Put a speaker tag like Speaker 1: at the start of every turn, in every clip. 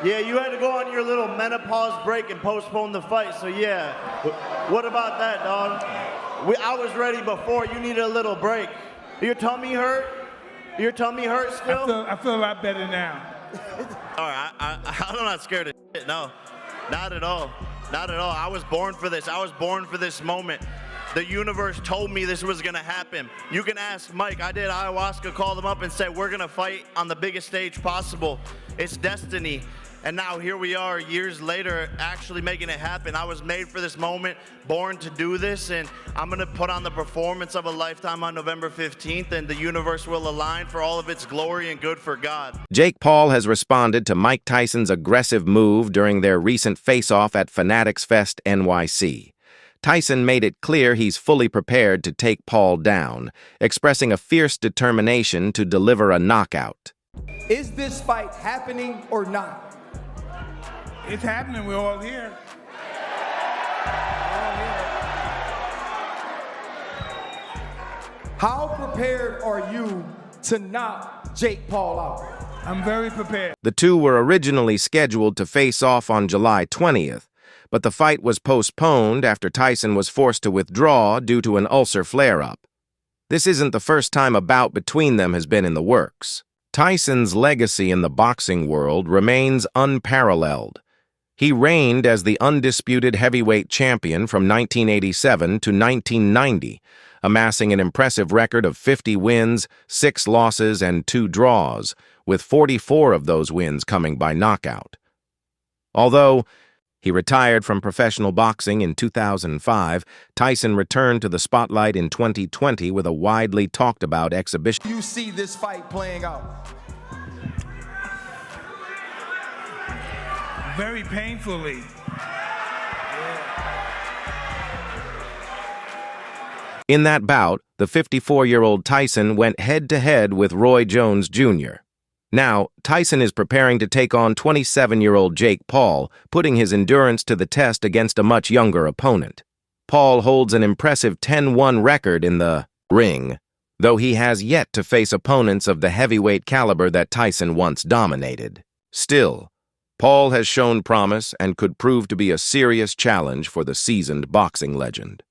Speaker 1: Yeah, you had to go on your little menopause break and postpone the fight, so yeah. What about that, dog? I was ready before. You needed a little break. Your tummy hurt? Your tummy hurt still?
Speaker 2: I feel a lot better now.
Speaker 1: All right, I'm not scared of shit, no. Not at all. Not at all. I was born for this. I was born for this moment. The universe told me this was gonna happen. You can ask Mike. I did ayahuasca, called him up and said, we're gonna fight on the biggest stage possible. It's destiny. And now here we are years later actually making it happen. I was made for this moment, born to do this, and I'm gonna put on the performance of a lifetime on November 15th, and the universe will align for all of its glory and good for God.
Speaker 3: Jake Paul has responded to Mike Tyson's aggressive move during their recent face-off at Fanatics Fest NYC. Tyson made it clear he's fully prepared to take Paul down, expressing a fierce determination to deliver a knockout.
Speaker 4: Is this fight happening or not?
Speaker 2: It's happening. We're all here.
Speaker 4: How prepared are you to knock Jake Paul out?
Speaker 2: I'm very prepared.
Speaker 3: The two were originally scheduled to face off on July 20th, but the fight was postponed after Tyson was forced to withdraw due to an ulcer flare-up. This isn't the first time a bout between them has been in the works. Tyson's legacy in the boxing world remains unparalleled. He reigned as the undisputed heavyweight champion from 1987 to 1990, amassing an impressive record of 50 wins, 6 losses, and 2 draws, with 44 of those wins coming by knockout. Although he retired from professional boxing in 2005, Tyson returned to the spotlight in 2020 with a widely talked-about exhibition.
Speaker 4: You see this fight playing out?
Speaker 2: Very painfully.
Speaker 3: In that bout, the 54-year-old Tyson went head-to-head with Roy Jones Jr. Now, Tyson is preparing to take on 27-year-old Jake Paul, putting his endurance to the test against a much younger opponent. Paul holds an impressive 10-1 record in the ring, though he has yet to face opponents of the heavyweight caliber that Tyson once dominated. Still, Paul has shown promise and could prove to be a serious challenge for the seasoned boxing legend.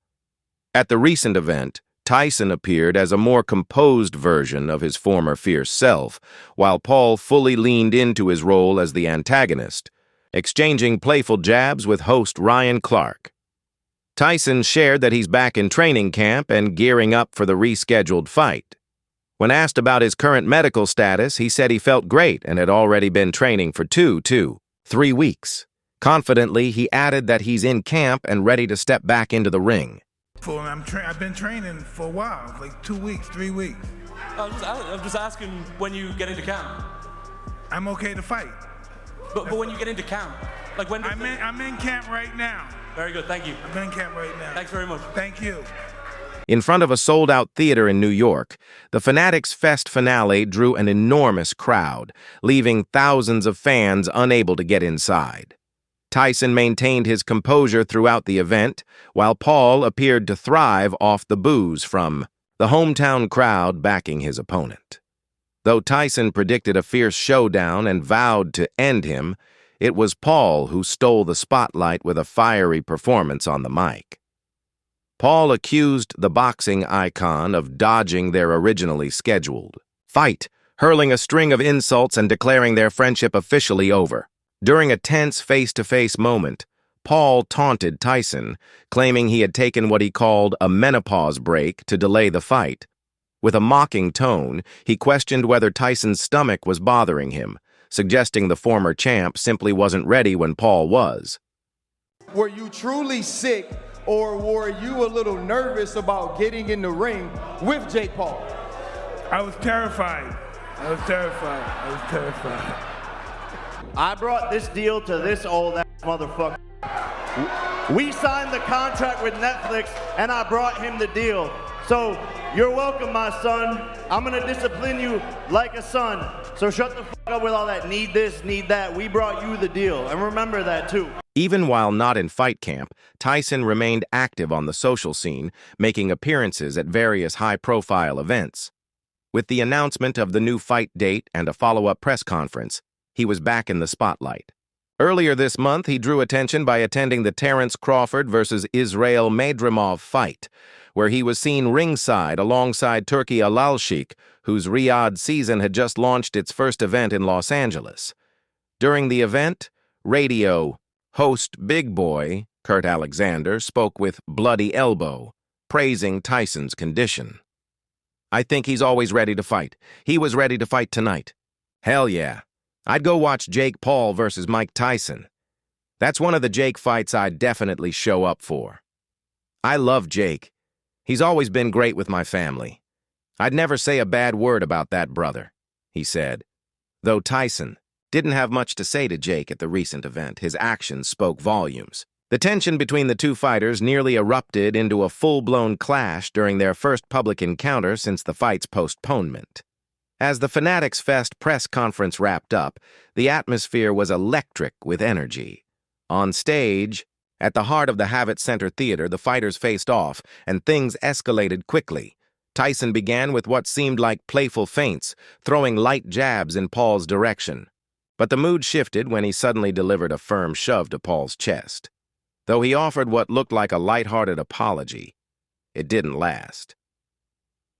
Speaker 3: At the recent event, Tyson appeared as a more composed version of his former fierce self, while Paul fully leaned into his role as the antagonist, exchanging playful jabs with host Ryan Clark. Tyson shared that he's back in training camp and gearing up for the rescheduled fight. When asked about his current medical status, he said he felt great and had already been training for 3 weeks. Confidently, he added that he's in camp and ready to step back into the ring.
Speaker 2: I've been training for a while, like 2 weeks, 3 weeks.
Speaker 5: I'm just asking when you get into camp.
Speaker 2: I'm okay to fight.
Speaker 5: But when you get into camp, like when?
Speaker 2: I'm in camp right now.
Speaker 5: Very good, thank you.
Speaker 2: I'm in camp right now.
Speaker 5: Thanks very much.
Speaker 2: Thank you.
Speaker 3: In front of a sold-out theater in New York, the Fanatics Fest finale drew an enormous crowd, leaving thousands of fans unable to get inside. Tyson maintained his composure throughout the event, while Paul appeared to thrive off the boos from the hometown crowd backing his opponent. Though Tyson predicted a fierce showdown and vowed to end him, it was Paul who stole the spotlight with a fiery performance on the mic. Paul accused the boxing icon of dodging their originally scheduled fight, hurling a string of insults and declaring their friendship officially over. During a tense face-to-face moment, Paul taunted Tyson, claiming he had taken what he called a menopause break to delay the fight. With a mocking tone, he questioned whether Tyson's stomach was bothering him, suggesting the former champ simply wasn't ready when Paul was.
Speaker 4: Were you truly sick, or were you a little nervous about getting in the ring with Jake Paul?
Speaker 2: I was terrified. I
Speaker 1: brought this deal to this old-ass motherfucker. We signed the contract with Netflix, and I brought him the deal. So, you're welcome, my son. I'm gonna discipline you like a son. So shut the fuck up with all that need this, need that. We brought you the deal, and remember that too.
Speaker 3: Even while not in fight camp, Tyson remained active on the social scene, making appearances at various high-profile events. With the announcement of the new fight date and a follow-up press conference, he was back in the spotlight. Earlier this month, he drew attention by attending the Terence Crawford versus Israel Madrimov fight, where he was seen ringside alongside Turki Alalshik, whose Riyadh season had just launched its first event in Los Angeles. During the event, radio host Big Boy, Kurt Alexander, spoke with Bloody Elbow, praising Tyson's condition. "I think he's always ready to fight. He was ready to fight tonight. Hell yeah. I'd go watch Jake Paul versus Mike Tyson. That's one of the Jake fights I'd definitely show up for. I love Jake. He's always been great with my family. I'd never say a bad word about that brother," he said. Though Tyson didn't have much to say to Jake at the recent event, his actions spoke volumes. The tension between the two fighters nearly erupted into a full-blown clash during their first public encounter since the fight's postponement. As the Fanatics Fest press conference wrapped up, the atmosphere was electric with energy. On stage, at the heart of the Javits Center Theater, the fighters faced off, and things escalated quickly. Tyson began with what seemed like playful feints, throwing light jabs in Paul's direction. But the mood shifted when he suddenly delivered a firm shove to Paul's chest. Though he offered what looked like a lighthearted apology, it didn't last.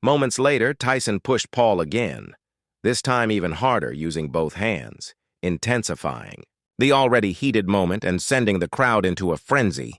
Speaker 3: Moments later, Tyson pushed Paul again, this time even harder using both hands, intensifying the already heated moment and sending the crowd into a frenzy.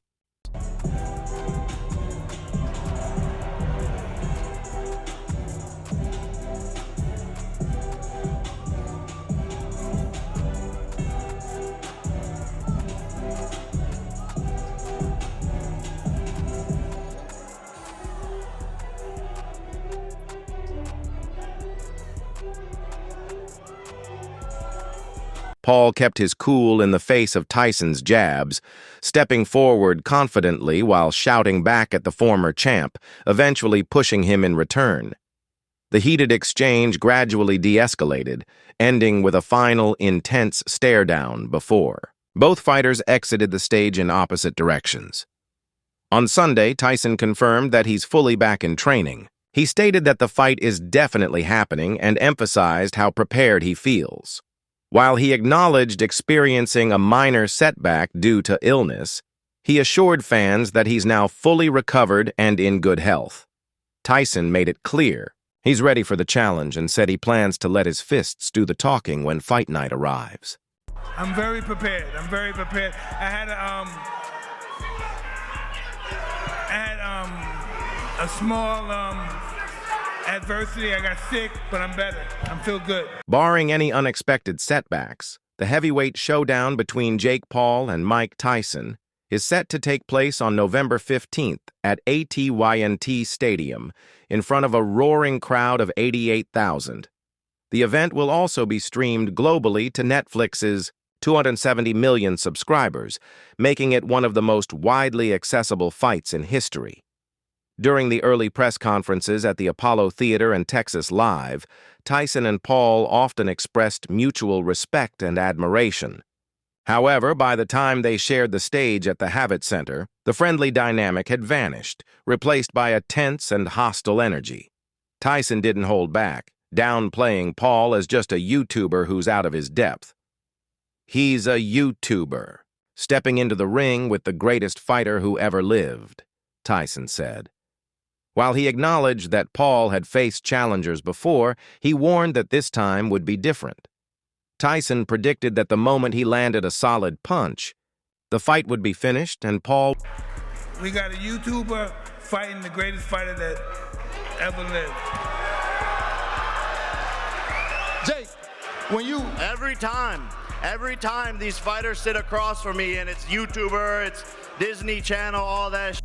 Speaker 3: Paul kept his cool in the face of Tyson's jabs, stepping forward confidently while shouting back at the former champ, eventually pushing him in return. The heated exchange gradually de-escalated, ending with a final, intense stare-down before both fighters exited the stage in opposite directions. On Sunday, Tyson confirmed that he's fully back in training. He stated that the fight is definitely happening and emphasized how prepared he feels. While he acknowledged experiencing a minor setback due to illness, he assured fans that he's now fully recovered and in good health. Tyson made it clear he's ready for the challenge and said he plans to let his fists do the talking when fight night arrives.
Speaker 2: I'm very prepared. I'm very prepared. I had a small adversity. I got sick, but I'm better. I feel good.
Speaker 3: Barring any unexpected setbacks, the heavyweight showdown between Jake Paul and Mike Tyson is set to take place on November 15th at AT&T Stadium in front of a roaring crowd of 88,000. The event will also be streamed globally to Netflix's 270 million subscribers, making it one of the most widely accessible fights in history. During the early press conferences at the Apollo Theater and Texas Live, Tyson and Paul often expressed mutual respect and admiration. However, by the time they shared the stage at the Javits Center, the friendly dynamic had vanished, replaced by a tense and hostile energy. Tyson didn't hold back, downplaying Paul as just a YouTuber who's out of his depth. "He's a YouTuber, stepping into the ring with the greatest fighter who ever lived," Tyson said. While he acknowledged that Paul had faced challengers before, he warned that this time would be different. Tyson predicted that the moment he landed a solid punch, the fight would be finished and Paul...
Speaker 2: We got a YouTuber fighting the greatest fighter that ever lived.
Speaker 4: Jake, when you...
Speaker 1: Every time these fighters sit across from me and it's YouTuber, it's Disney Channel, all that shit,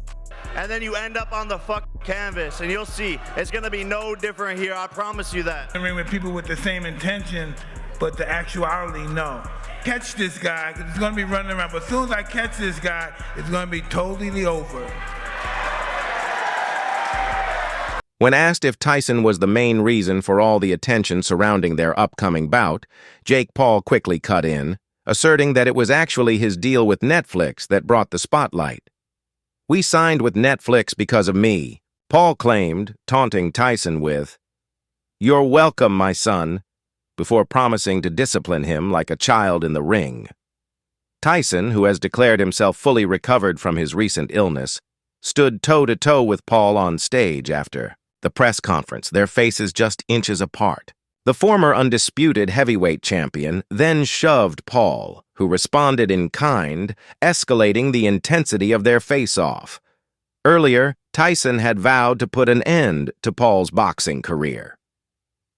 Speaker 1: and then you end up on the canvas and you'll see it's gonna be no different here. I promise you that.
Speaker 2: I mean, with people with the same intention, but the actuality, no. Catch this guy, because he's gonna be running around. But as soon as I catch this guy, it's gonna be totally over.
Speaker 3: When asked if Tyson was the main reason for all the attention surrounding their upcoming bout, Jake Paul quickly cut in, asserting that it was actually his deal with Netflix that brought the spotlight. "We signed with Netflix because of me," Paul claimed, taunting Tyson with, "You're welcome, my son," before promising to discipline him like a child in the ring. Tyson, who has declared himself fully recovered from his recent illness, stood toe-to-toe with Paul on stage after the press conference, their faces just inches apart. The former undisputed heavyweight champion then shoved Paul, who responded in kind, escalating the intensity of their face-off. Earlier, Tyson had vowed to put an end to Paul's boxing career.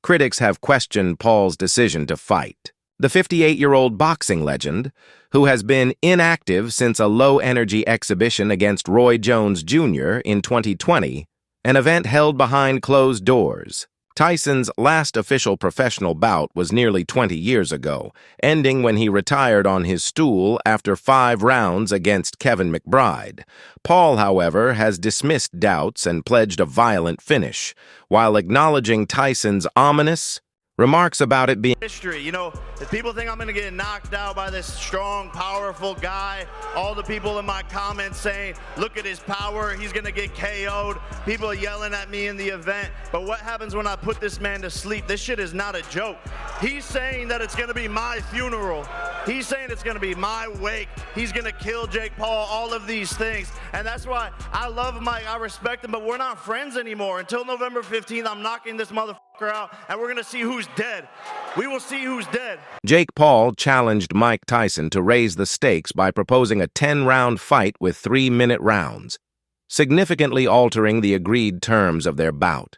Speaker 3: Critics have questioned Paul's decision to fight. The 58-year-old boxing legend, who has been inactive since a low-energy exhibition against Roy Jones Jr. in 2020, an event held behind closed doors. Tyson's last official professional bout was nearly 20 years ago, ending when he retired on his stool after 5 rounds against Kevin McBride. Paul, however, has dismissed doubts and pledged a violent finish, while acknowledging Tyson's ominous remarks about it being
Speaker 1: history. You know, if people think I'm going to get knocked out by this strong, powerful guy, all the people in my comments saying, look at his power, he's going to get KO'd. People are yelling at me in the event. But what happens when I put this man to sleep? This shit is not a joke. He's saying that it's going to be my funeral. He's saying it's going to be my wake. He's going to kill Jake Paul, all of these things. And that's why I love Mike, I respect him, but we're not friends anymore. Until November 15th, I'm knocking this motherfucker out, and we're going to see who's dead. We will see who's dead.
Speaker 3: Jake Paul challenged Mike Tyson to raise the stakes by proposing a 10-round fight with 3-minute rounds, significantly altering the agreed terms of their bout.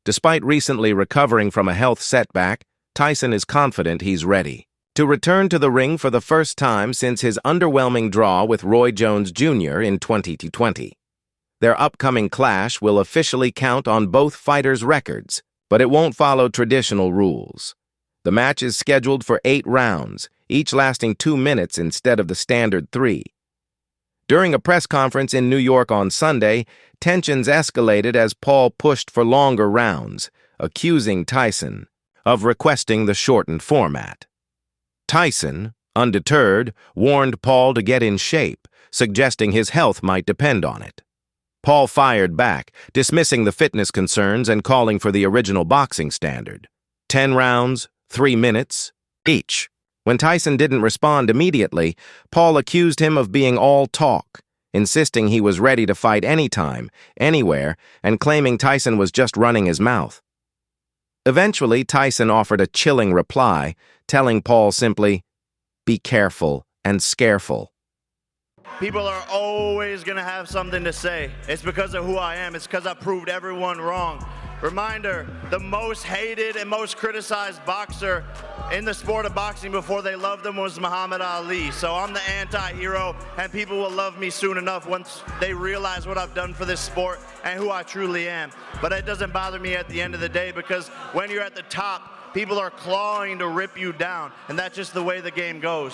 Speaker 3: Despite recently recovering from a health setback, Tyson is confident he's ready to return to the ring for the first time since his underwhelming draw with Roy Jones Jr. in 2020. Their upcoming clash will officially count on both fighters' records, but it won't follow traditional rules. The match is scheduled for 8 rounds, each lasting 2 minutes instead of the standard 3. During a press conference in New York on Sunday, tensions escalated as Paul pushed for longer rounds, accusing Tyson of requesting the shortened format. Tyson, undeterred, warned Paul to get in shape, suggesting his health might depend on it. Paul fired back, dismissing the fitness concerns and calling for the original boxing standard. 10 rounds, 3 minutes, each. When Tyson didn't respond immediately, Paul accused him of being all talk, insisting he was ready to fight anytime, anywhere, and claiming Tyson was just running his mouth. Eventually, Tyson offered a chilling reply, telling Paul simply, "Be careful and scareful."
Speaker 1: People are always going to have something to say. It's because of who I am. It's because I proved everyone wrong. Reminder, the most hated and most criticized boxer in the sport of boxing before they loved him was Muhammad Ali. So I'm the anti-hero, and people will love me soon enough once they realize what I've done for this sport and who I truly am. But it doesn't bother me at the end of the day, because when you're at the top, people are clawing to rip you down, and that's just the way the game goes.